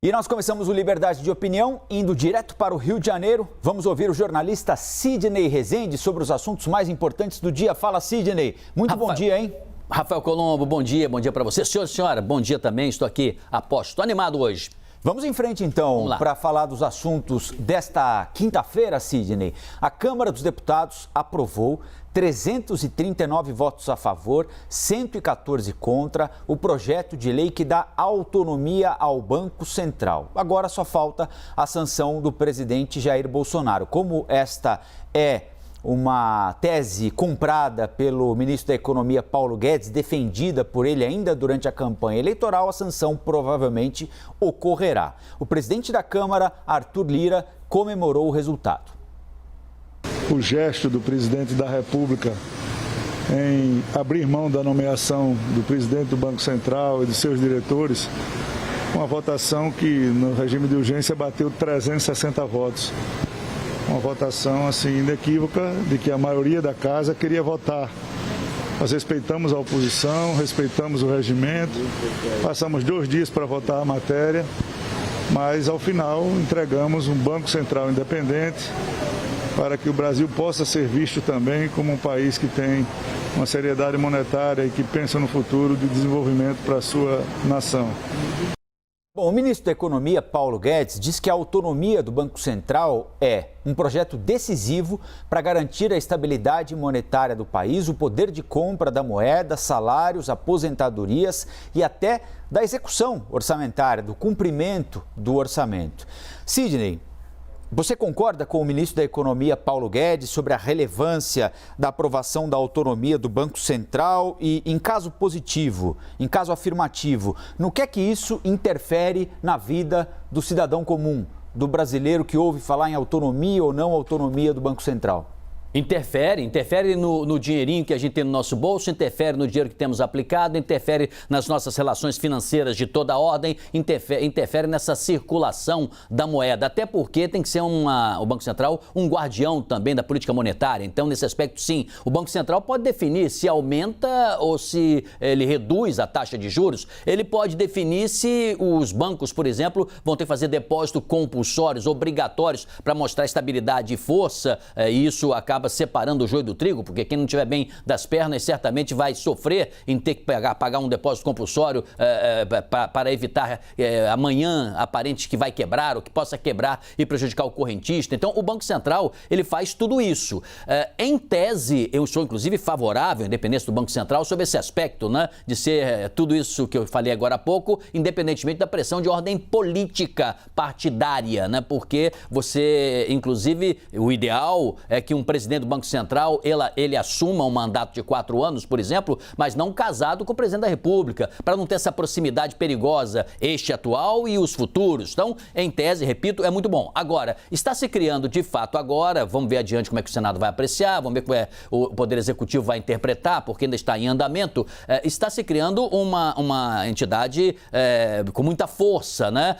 E nós começamos o Liberdade de Opinião, indo direto para o Rio de Janeiro. Vamos ouvir o jornalista Sidney Rezende sobre os assuntos mais importantes do dia. Fala, Sidney. Muito bom dia, hein? Rafael Colombo, bom dia para você. Senhor e senhora, bom dia também. Estou aqui, aposto. Estou animado hoje. Vamos em frente, então, para falar dos assuntos desta quinta-feira, Sidney. A Câmara dos Deputados aprovou 339 votos a favor, 114 contra, o projeto de lei que dá autonomia ao Banco Central. Agora só falta a sanção do presidente Jair Bolsonaro. Como esta é uma tese comprada pelo ministro da Economia, Paulo Guedes, defendida por ele ainda durante a campanha eleitoral, a sanção provavelmente ocorrerá. O presidente da Câmara, Arthur Lira, comemorou o resultado. O gesto do presidente da República em abrir mão da nomeação do presidente do Banco Central e de seus diretores, uma votação que no regime de urgência bateu 360 votos. Uma votação assim inequívoca de que a maioria da casa queria votar. Nós respeitamos a oposição, respeitamos o regimento, passamos 2 dias para votar a matéria, mas ao final entregamos um Banco Central independente para que o Brasil possa ser visto também como um país que tem uma seriedade monetária e que pensa no futuro de desenvolvimento para a sua nação. Bom, o ministro da Economia, Paulo Guedes, diz que a autonomia do Banco Central é um projeto decisivo para garantir a estabilidade monetária do país, o poder de compra da moeda, salários, aposentadorias e até da execução orçamentária, do cumprimento do orçamento. Sidney, você concorda com o ministro da Economia, Paulo Guedes, sobre a relevância da aprovação da autonomia do Banco Central e, em caso positivo, em caso afirmativo, no que é que isso interfere na vida do cidadão comum, do brasileiro que ouve falar em autonomia ou não autonomia do Banco Central? Interfere no dinheirinho que a gente tem no nosso bolso, interfere no dinheiro que temos aplicado, interfere nas nossas relações financeiras de toda a ordem, interfere nessa circulação da moeda, até porque tem que ser o Banco Central um guardião também da política monetária. Então, nesse aspecto, sim, o Banco Central pode definir se aumenta ou se ele reduz a taxa de juros, ele pode definir se os bancos, por exemplo, vão ter que fazer depósitos compulsórios, obrigatórios, para mostrar estabilidade e força, e isso acaba separando o joio do trigo, porque quem não estiver bem das pernas certamente vai sofrer em ter que pagar um depósito compulsório para evitar amanhã aparente que vai quebrar ou que possa quebrar e prejudicar o correntista. Então, o Banco Central, ele faz tudo isso. Em tese, eu sou inclusive favorável à independência do Banco Central sobre esse aspecto, né, de ser tudo isso que eu falei agora há pouco, independentemente da pressão de ordem política partidária, né, porque você, inclusive, o ideal é que um presidente do Banco Central, ele assuma um mandato de 4 anos, por exemplo, mas não casado com o presidente da República, para não ter essa proximidade perigosa, este atual e os futuros. Então, em tese, repito, é muito bom. Agora, está se criando de fato agora, vamos ver adiante como é que o Senado vai apreciar, vamos ver como o Poder Executivo vai interpretar, porque ainda está em andamento, está se criando uma entidade com muita força, né?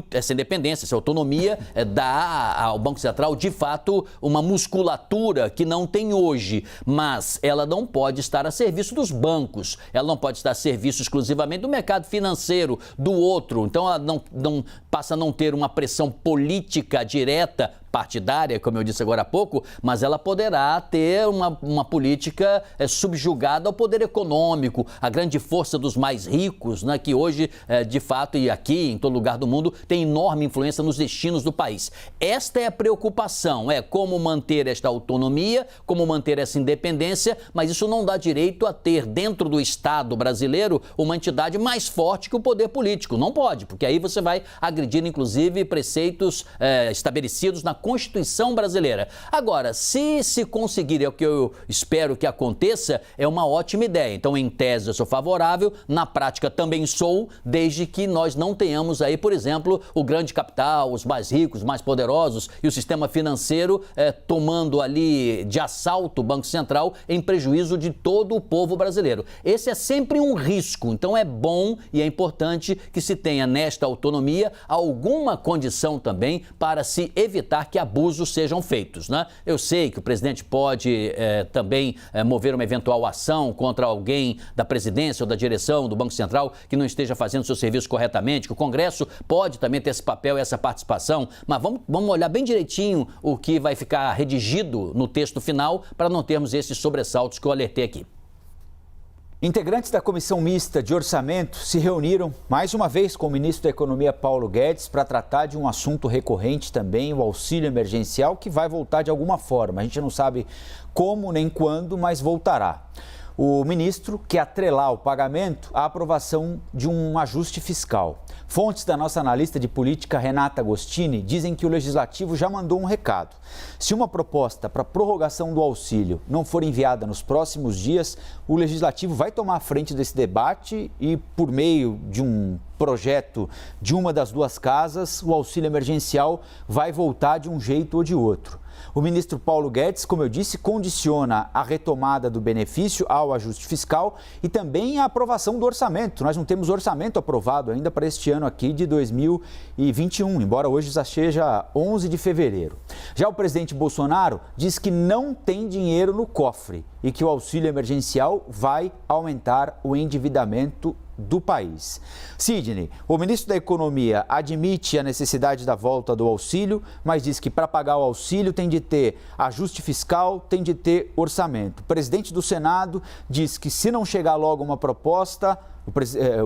Essa independência, essa autonomia dá ao Banco Central, de fato, uma musculatura que não tem hoje, mas ela não pode estar a serviço dos bancos, ela não pode estar a serviço exclusivamente do mercado financeiro, do outro. Então, ela não passa a não ter uma pressão política direta, partidária, como eu disse agora há pouco, mas ela poderá ter uma política subjugada ao poder econômico, a grande força dos mais ricos, né, que hoje, de fato, e aqui, em todo lugar do mundo, tem enorme influência nos destinos do país. Esta é a preocupação, como manter esta autonomia, como manter essa independência, mas isso não dá direito a ter dentro do Estado brasileiro uma entidade mais forte que o poder político. Não pode, porque aí você vai agredir, inclusive, preceitos estabelecidos na Constituição brasileira. Agora, se conseguir, é o que eu espero que aconteça, é uma ótima ideia. Então, em tese, eu sou favorável, na prática também sou, desde que nós não tenhamos aí, por exemplo, o grande capital, os mais ricos, mais poderosos e o sistema financeiro tomando ali de assalto o Banco Central em prejuízo de todo o povo brasileiro. Esse é sempre um risco, então é bom e é importante que se tenha nesta autonomia alguma condição também para se evitar que abusos sejam feitos, né? Eu sei que o presidente pode também mover uma eventual ação contra alguém da presidência ou da direção do Banco Central que não esteja fazendo seu serviço corretamente, que o Congresso pode também ter esse papel e essa participação, mas vamos olhar bem direitinho o que vai ficar redigido no texto final para não termos esses sobressaltos que eu alertei aqui. Integrantes da Comissão Mista de Orçamento se reuniram mais uma vez com o ministro da Economia, Paulo Guedes, para tratar de um assunto recorrente também, o auxílio emergencial, que vai voltar de alguma forma. A gente não sabe como nem quando, mas voltará. O ministro quer atrelar o pagamento à aprovação de um ajuste fiscal. Fontes da nossa analista de política, Renata Agostini, dizem que o Legislativo já mandou um recado. Se uma proposta para prorrogação do auxílio não for enviada nos próximos dias, o Legislativo vai tomar a frente desse debate e, por meio de um projeto de uma das duas casas, o auxílio emergencial vai voltar de um jeito ou de outro. O ministro Paulo Guedes, como eu disse, condiciona a retomada do benefício ao ajuste fiscal e também a aprovação do orçamento. Nós não temos orçamento aprovado ainda para este ano aqui de 2021, embora hoje já seja 11 de fevereiro. Já o presidente Bolsonaro diz que não tem dinheiro no cofre e que o auxílio emergencial vai aumentar o endividamento do país. Sidney, o ministro da Economia admite a necessidade da volta do auxílio, mas diz que para pagar o auxílio tem de ter ajuste fiscal, tem de ter orçamento. O presidente do Senado diz que se não chegar logo uma proposta,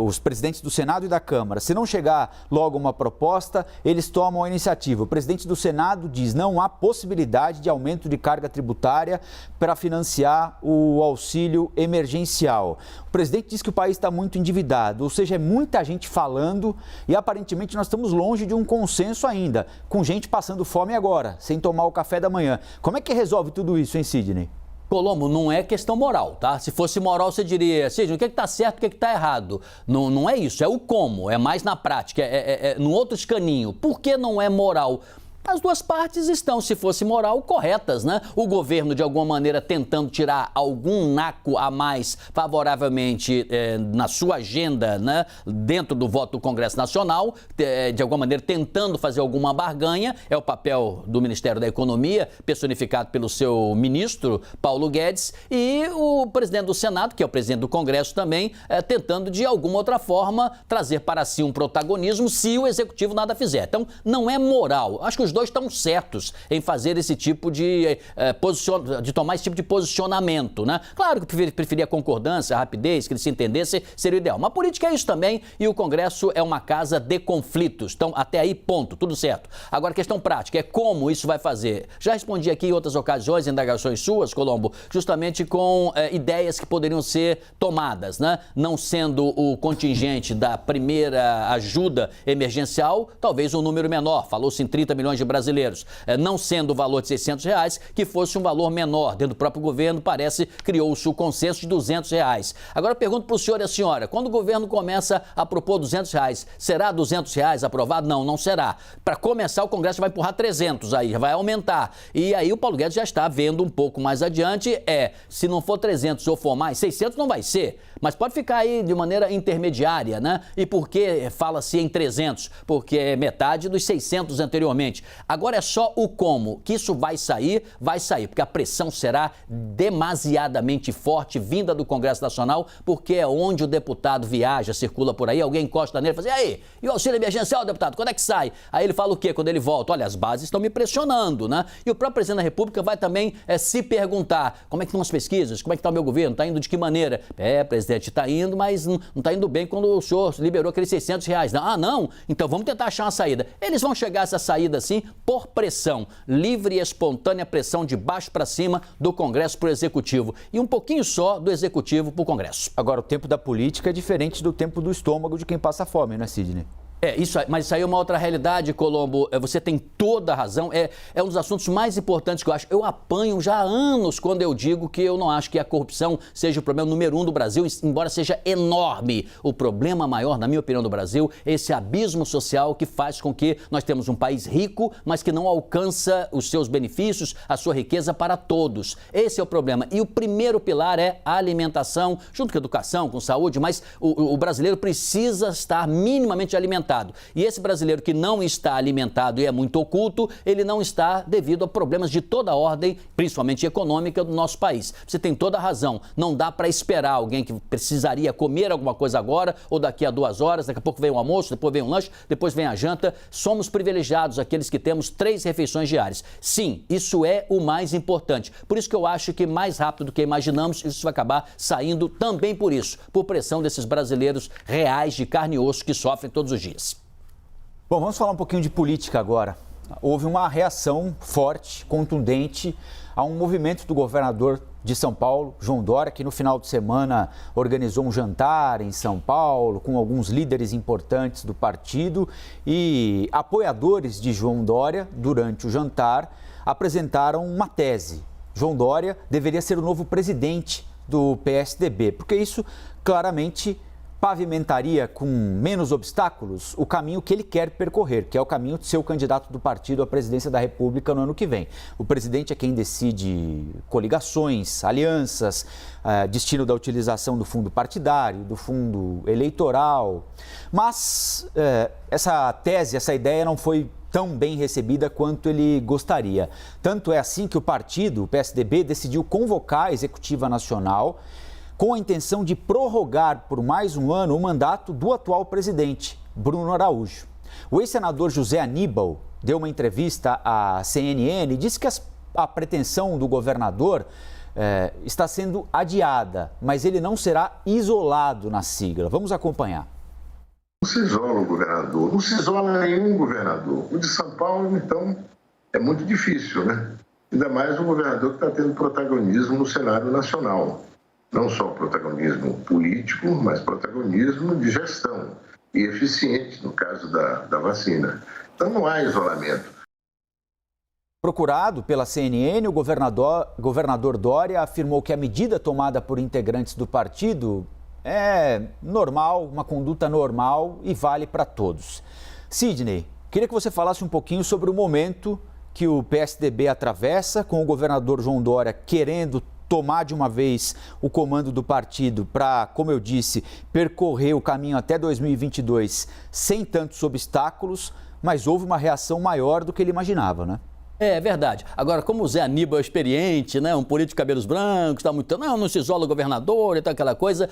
os presidentes do Senado e da Câmara, se não chegar logo uma proposta, eles tomam a iniciativa. O presidente do Senado diz que não há possibilidade de aumento de carga tributária para financiar o auxílio emergencial. O presidente diz que o país está muito endividado, ou seja, é muita gente falando e aparentemente nós estamos longe de um consenso ainda, com gente passando fome agora, sem tomar o café da manhã. Como é que resolve tudo isso, hein, Sidney? Colombo, não é questão moral, tá? Se fosse moral, você diria, Sidney, o que está certo, o que está errado? Não é isso, é o como, é mais na prática, é no outro escaninho. Por que não é moral? As duas partes estão, se fosse moral, corretas, né? O governo, de alguma maneira, tentando tirar algum naco a mais favoravelmente na sua agenda, né? Dentro do voto do Congresso Nacional, de alguma maneira tentando fazer alguma barganha, é o papel do Ministério da Economia, personificado pelo seu ministro, Paulo Guedes, e o presidente do Senado, que é o presidente do Congresso também, tentando, de alguma outra forma, trazer para si um protagonismo se o Executivo nada fizer. Então, não é moral. Acho que os dois estão certos em fazer esse tipo de tomar esse tipo de posicionamento, né? Claro que preferia a concordância, a rapidez, que eles se entendessem, seria o ideal. Mas a política é isso também e o Congresso é uma casa de conflitos. Então, até aí, ponto, tudo certo. Agora, a questão prática é como isso vai fazer. Já respondi aqui em outras ocasiões, em indagações suas, Colombo, justamente com ideias que poderiam ser tomadas, né? Não sendo o contingente da primeira ajuda emergencial, talvez um número menor. Falou-se em 30 milhões de brasileiros, não sendo o valor de R$600, que fosse um valor menor. Dentro do próprio governo, parece, criou-se o consenso de R$200. Agora, eu pergunto para o senhor e a senhora, quando o governo começa a propor R$200, será R$200 aprovado? Não, não será. Para começar, o Congresso vai empurrar 300 aí, já vai aumentar. E aí o Paulo Guedes já está vendo um pouco mais adiante, se não for 300 ou for mais, 600 não vai ser, mas pode ficar aí de maneira intermediária, né? E por que fala-se em 300? Porque é metade dos 600 anteriormente. Agora é só o como, que isso vai sair, porque a pressão será demasiadamente forte, vinda do Congresso Nacional, porque é onde o deputado viaja, circula por aí, alguém encosta nele e fala assim, e aí, e o auxílio emergencial, deputado, quando é que sai? Aí ele fala o quê quando ele volta? Olha, as bases estão me pressionando, né? E o próprio presidente da República vai também se perguntar, como é que estão as pesquisas? Como é que está o meu governo? Está indo de que maneira? Presidente, está indo, mas não está indo bem quando o senhor liberou aqueles R$600. Não? Então vamos tentar achar uma saída. Eles vão chegar a essa saída, assim, por pressão, livre e espontânea pressão de baixo para cima do Congresso para o Executivo e um pouquinho só do Executivo para o Congresso. Agora, o tempo da política é diferente do tempo do estômago de quem passa fome, né, Sidney? Mas isso aí é uma outra realidade, Colombo. Você tem toda a razão. É um dos assuntos mais importantes que eu acho. Eu apanho já há anos quando eu digo que eu não acho que a corrupção seja o problema número 1 do Brasil, embora seja enorme. O problema maior, na minha opinião, do Brasil é esse abismo social que faz com que nós temos um país rico, mas que não alcança os seus benefícios, a sua riqueza para todos. Esse é o problema. E o primeiro pilar é a alimentação, junto com a educação, com saúde, mas o brasileiro precisa estar minimamente alimentado. alimentado. E esse brasileiro que não está alimentado e é muito oculto, ele não está devido a problemas de toda a ordem, principalmente econômica, do nosso país. Você tem toda a razão. Não dá para esperar alguém que precisaria comer alguma coisa agora ou daqui a 2 horas, daqui a pouco vem o almoço, depois vem o lanche, depois vem a janta. Somos privilegiados aqueles que temos 3 refeições diárias. Sim, isso é o mais importante. Por isso que eu acho que mais rápido do que imaginamos, isso vai acabar saindo também por isso, por pressão desses brasileiros reais de carne e osso que sofrem todos os dias. Bom, vamos falar um pouquinho de política agora. Houve uma reação forte, contundente, a um movimento do governador de São Paulo, João Dória, que no final de semana organizou um jantar em São Paulo com alguns líderes importantes do partido, e apoiadores de João Dória, durante o jantar, apresentaram uma tese. João Dória deveria ser o novo presidente do PSDB, porque isso claramente pavimentaria com menos obstáculos o caminho que ele quer percorrer, que é o caminho de ser o candidato do partido à presidência da República no ano que vem. O presidente é quem decide coligações, alianças, destino da utilização do fundo partidário, do fundo eleitoral. Mas essa tese, essa ideia não foi tão bem recebida quanto ele gostaria. Tanto é assim que o partido, o PSDB, decidiu convocar a Executiva Nacional com a intenção de prorrogar por mais um ano o mandato do atual presidente, Bruno Araújo. O ex-senador José Aníbal deu uma entrevista à CNN e disse que a pretensão do governador está sendo adiada, mas ele não será isolado na sigla. Vamos acompanhar. Não se isola o governador, não se isola nenhum governador. O de São Paulo, então, é muito difícil, né? Ainda mais um governador que está tendo protagonismo no cenário nacional. Não só protagonismo político, mas protagonismo de gestão e eficiente, no caso da vacina. Então não há isolamento. Procurado pela CNN, o governador Dória afirmou que a medida tomada por integrantes do partido é normal, uma conduta normal e vale para todos. Sidney, queria que você falasse um pouquinho sobre o momento que o PSDB atravessa, com o governador João Dória querendo tomar de uma vez o comando do partido para, como eu disse, percorrer o caminho até 2022 sem tantos obstáculos, mas houve uma reação maior do que ele imaginava, né? É verdade. Agora, como o Zé Aníbal é experiente, né, um político de cabelos brancos, tá muito, não se isola o governador e tal, aquela coisa,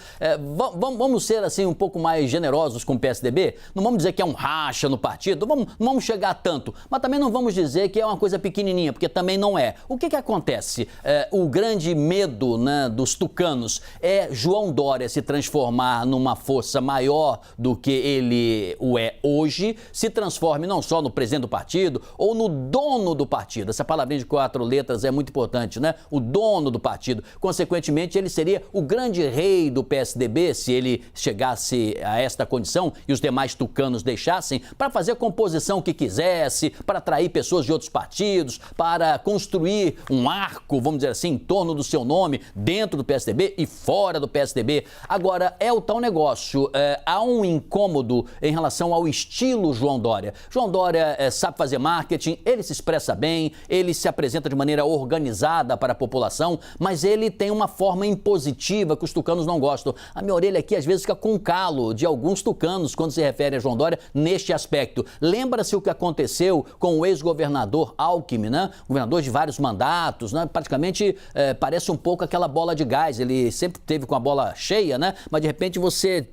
vamos ser assim um pouco mais generosos com o PSDB? Não vamos dizer que é um racha no partido, não vamos chegar a tanto, mas também não vamos dizer que é uma coisa pequenininha, porque também não é. O que acontece? O grande medo, né, dos tucanos é João Dória se transformar numa força maior do que ele o é hoje, se transforme não só no presidente do partido ou no dono do partido. Essa palavrinha de 4 letras é muito importante, né? O dono do partido. Consequentemente, ele seria o grande rei do PSDB se ele chegasse a esta condição e os demais tucanos deixassem, para fazer a composição que quisesse, para atrair pessoas de outros partidos, para construir um arco, vamos dizer assim, em torno do seu nome, dentro do PSDB e fora do PSDB. Agora, é o tal negócio. Há um incômodo em relação ao estilo João Dória. João Dória sabe fazer marketing, ele se expressa bem, ele se apresenta de maneira organizada para a população, mas ele tem uma forma impositiva que os tucanos não gostam. A minha orelha aqui às vezes fica com calo de alguns tucanos quando se refere a João Dória neste aspecto. Lembra-se o que aconteceu com o ex-governador Alckmin, né? Governador de vários mandatos, né? Praticamente parece um pouco aquela bola de gás. Ele sempre teve com a bola cheia, né? Mas de repente você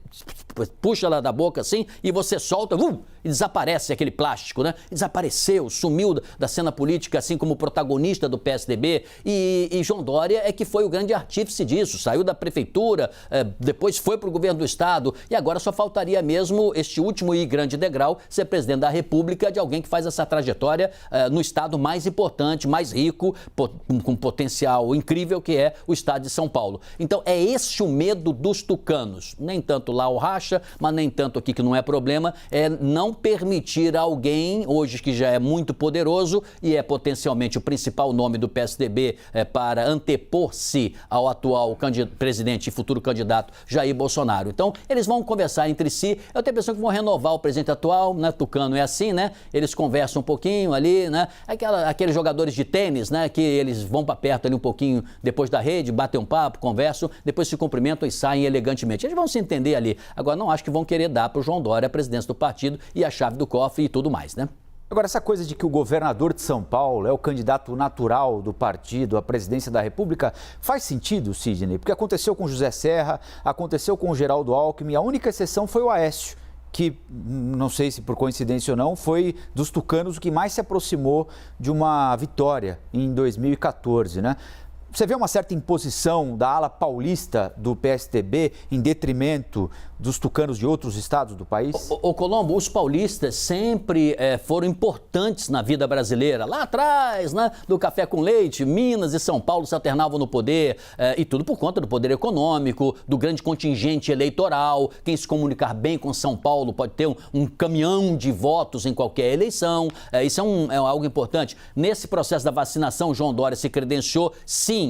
puxa ela da boca assim e você solta, e desaparece aquele plástico, né? Desapareceu, sumiu da cena política, assim como protagonista do PSDB. E João Dória é que foi o grande artífice disso. Saiu da prefeitura, depois foi para o governo do estado e agora só faltaria mesmo este último e grande degrau, ser presidente da República, de alguém que faz essa trajetória no estado mais importante, mais rico, com potencial incrível, que é o estado de São Paulo. Então é esse o medo dos tucanos. Nem tanto lá o racha, mas nem tanto aqui, que não é problema, é não permitir a alguém, hoje que já é muito poderoso e é potencialmente o principal nome do PSDB para antepor-se ao atual presidente e futuro candidato Jair Bolsonaro. Então, eles vão conversar entre si. Eu tenho a impressão que vão renovar o presidente atual, né? Tucano é assim, né? Eles conversam um pouquinho ali, né? Aqueles jogadores de tênis, né? Que eles vão para perto ali um pouquinho depois da rede, batem um papo, conversam, depois se cumprimentam e saem elegantemente. Eles vão se entender ali. Agora, Agora, não acho que vão querer dar para o João Dória a presidência do partido e a chave do cofre e tudo mais, né? Agora, essa coisa de que o governador de São Paulo é o candidato natural do partido à presidência da República faz sentido, Sidney? Porque aconteceu com José Serra, aconteceu com o Geraldo Alckmin, a única exceção foi o Aécio, que, não sei se por coincidência ou não, foi dos tucanos o que mais se aproximou de uma vitória em 2014, né? Você vê uma certa imposição da ala paulista do PSDB em detrimento dos tucanos de outros estados do país? Ô Colombo, os paulistas sempre foram importantes na vida brasileira. Lá atrás, né, do café com leite, Minas e São Paulo se alternavam no poder, e tudo por conta do poder econômico, do grande contingente eleitoral. Quem se comunicar bem com São Paulo pode ter um caminhão de votos em qualquer eleição. Isso é algo importante. Nesse processo da vacinação, João Dória se credenciou, sim.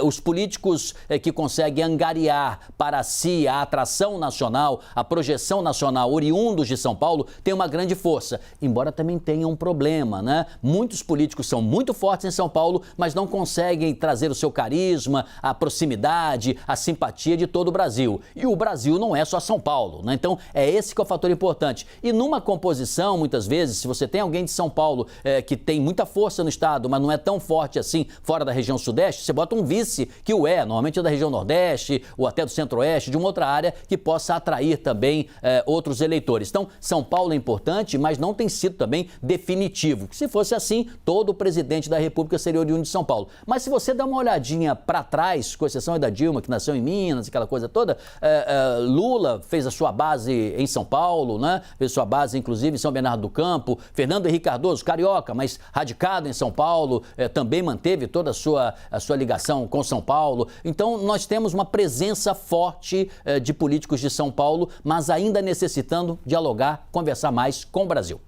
Os políticos que conseguem angariar para si a atração nacional, a projeção nacional oriundos de São Paulo, têm uma grande força, embora também tenha um problema, né? Muitos políticos são muito fortes em São Paulo, mas não conseguem trazer o seu carisma, a proximidade, a simpatia de todo o Brasil. E o Brasil não é só São Paulo, né? Então, é esse que é o fator importante. E numa composição, muitas vezes, se você tem alguém de São Paulo que tem muita força no estado, mas não é tão forte assim fora da região sudeste, você bota um vice que normalmente é da região nordeste ou até do centro-oeste, de uma outra área que possa atrair também outros eleitores. Então, São Paulo é importante, mas não tem sido também definitivo. Se fosse assim, todo presidente da República seria oriundo de São Paulo. Mas se você dá uma olhadinha para trás, com exceção da Dilma, que nasceu em Minas, aquela coisa toda, Lula fez a sua base em São Paulo, né? Fez sua base, inclusive, em São Bernardo do Campo. Fernando Henrique Cardoso, carioca, mas radicado em São Paulo, também manteve toda a sua ligação com São Paulo. Então, nós temos uma presença forte de políticos de São Paulo, mas ainda necessitando dialogar, conversar mais com o Brasil.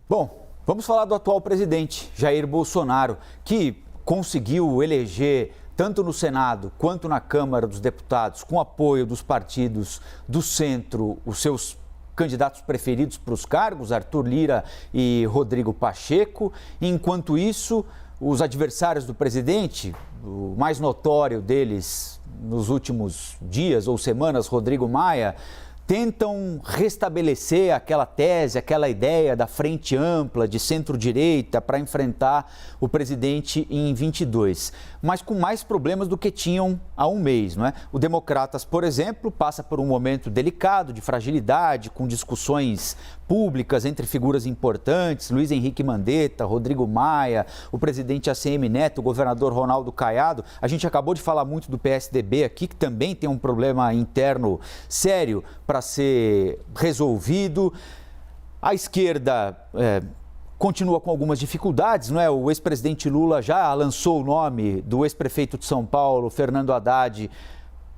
Bom, vamos falar do atual presidente, Jair Bolsonaro, que conseguiu eleger, tanto no Senado quanto na Câmara dos Deputados, com apoio dos partidos do centro, os seus candidatos preferidos para os cargos, Arthur Lira e Rodrigo Pacheco. Enquanto isso, os adversários do presidente, o mais notório deles nos últimos dias ou semanas, Rodrigo Maia, tentam restabelecer aquela tese, aquela ideia da frente ampla de centro-direita para enfrentar o presidente em 22, mas com mais problemas do que tinham há um mês, não é? O Democratas, por exemplo, passa por um momento delicado de fragilidade, com discussões públicas entre figuras importantes, Luiz Henrique Mandetta, Rodrigo Maia, o presidente ACM Neto, o governador Ronaldo Caiado. A gente acabou de falar muito do PSDB aqui, que também tem um problema interno sério para ser resolvido. A esquerda continua com algumas dificuldades, não é? O ex-presidente Lula já lançou o nome do ex-prefeito de São Paulo, Fernando Haddad,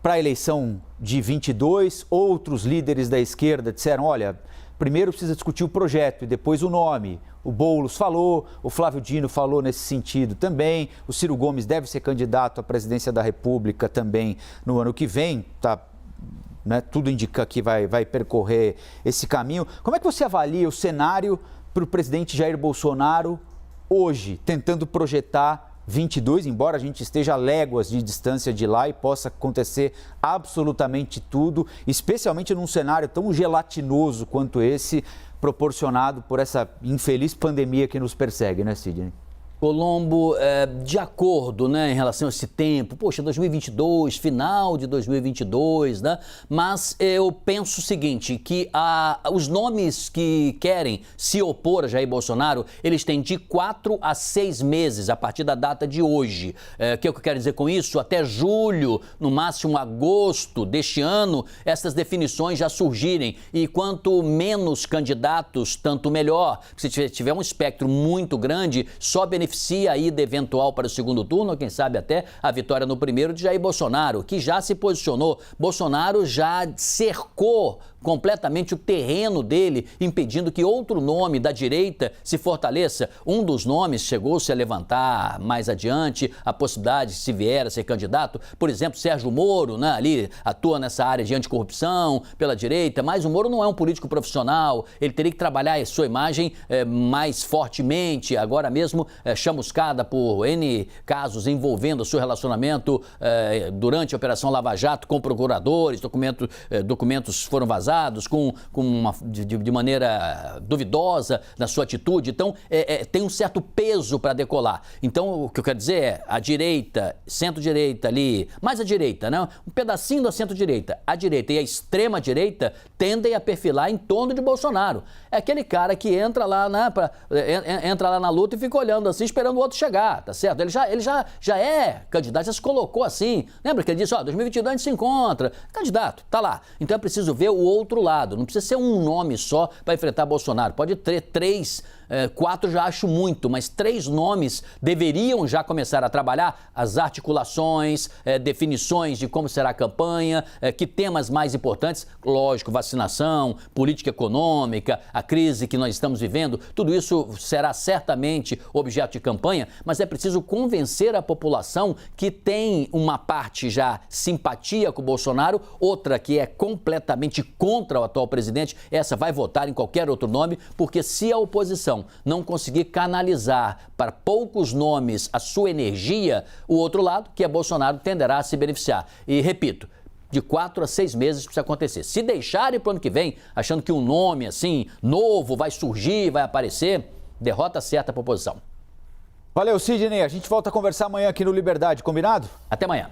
para a eleição de 22. Outros líderes da esquerda disseram, olha, primeiro precisa discutir o projeto e depois o nome. O Boulos falou, o Flávio Dino falou nesse sentido também. O Ciro Gomes deve ser candidato à presidência da República também no ano que vem, tá? Né? Tudo indica que vai percorrer esse caminho. Como é que você avalia o cenário para o presidente Jair Bolsonaro hoje, tentando projetar 22, embora a gente esteja a léguas de distância de lá e possa acontecer absolutamente tudo, especialmente num cenário tão gelatinoso quanto esse, proporcionado por essa infeliz pandemia que nos persegue, né, Sidney? Colombo, de acordo, né, em relação a esse tempo, poxa, 2022, final de 2022, né? Mas eu penso o seguinte, que os nomes que querem se opor a Jair Bolsonaro, eles têm de 4 a 6 meses a partir da data de hoje. O que eu quero dizer com isso? Até julho, no máximo agosto deste ano, essas definições já surgirem. E quanto menos candidatos, tanto melhor. Se tiver um espectro muito grande, só beneficia a ida eventual para o segundo turno, ou quem sabe até a vitória no primeiro de Jair Bolsonaro, que já se posicionou. Bolsonaro já cercou completamente o terreno dele, impedindo que outro nome da direita se fortaleça. Um dos nomes chegou-se a levantar mais adiante a possibilidade, se vier a ser candidato, por exemplo, Sérgio Moro, né, ali atua nessa área de anticorrupção pela direita, mas o Moro não é um político profissional, ele teria que trabalhar a sua imagem mais fortemente, agora mesmo chamuscada por N casos envolvendo o seu relacionamento durante a Operação Lava Jato com procuradores, documentos foram vazados de maneira duvidosa na sua atitude, então tem um certo peso para decolar. Então o que eu quero dizer é a direita, centro-direita ali, mais a direita, né? Um pedacinho da centro-direita, a direita e a extrema-direita tendem a perfilar em torno de Bolsonaro. É aquele cara que entra lá na luta e fica olhando assim, esperando o outro chegar, tá certo? Ele já é candidato, já se colocou assim. Lembra que ele disse, 2022 a gente se encontra. Candidato, tá lá. Então é preciso ver o outro lado. Não precisa ser um nome só para enfrentar Bolsonaro. Pode ter 3, 4 já acho muito, mas 3 nomes deveriam já começar a trabalhar as articulações, definições de como será a campanha, que temas mais importantes, lógico, vacinação, política econômica, a crise que nós estamos vivendo, tudo isso será certamente objeto de campanha, mas é preciso convencer a população que tem uma parte já simpatia com o Bolsonaro, outra que é completamente contra o atual presidente, essa vai votar em qualquer outro nome, porque se a oposição não conseguir canalizar para poucos nomes a sua energia, o outro lado, que é Bolsonaro, tenderá a se beneficiar. E repito, de 4 a 6 meses precisa acontecer. Se deixarem para o ano que vem, achando que um nome assim, novo, vai surgir, vai aparecer, derrota certa para a oposição. Valeu, Sidney. A gente volta a conversar amanhã aqui no Liberdade, combinado? Até amanhã.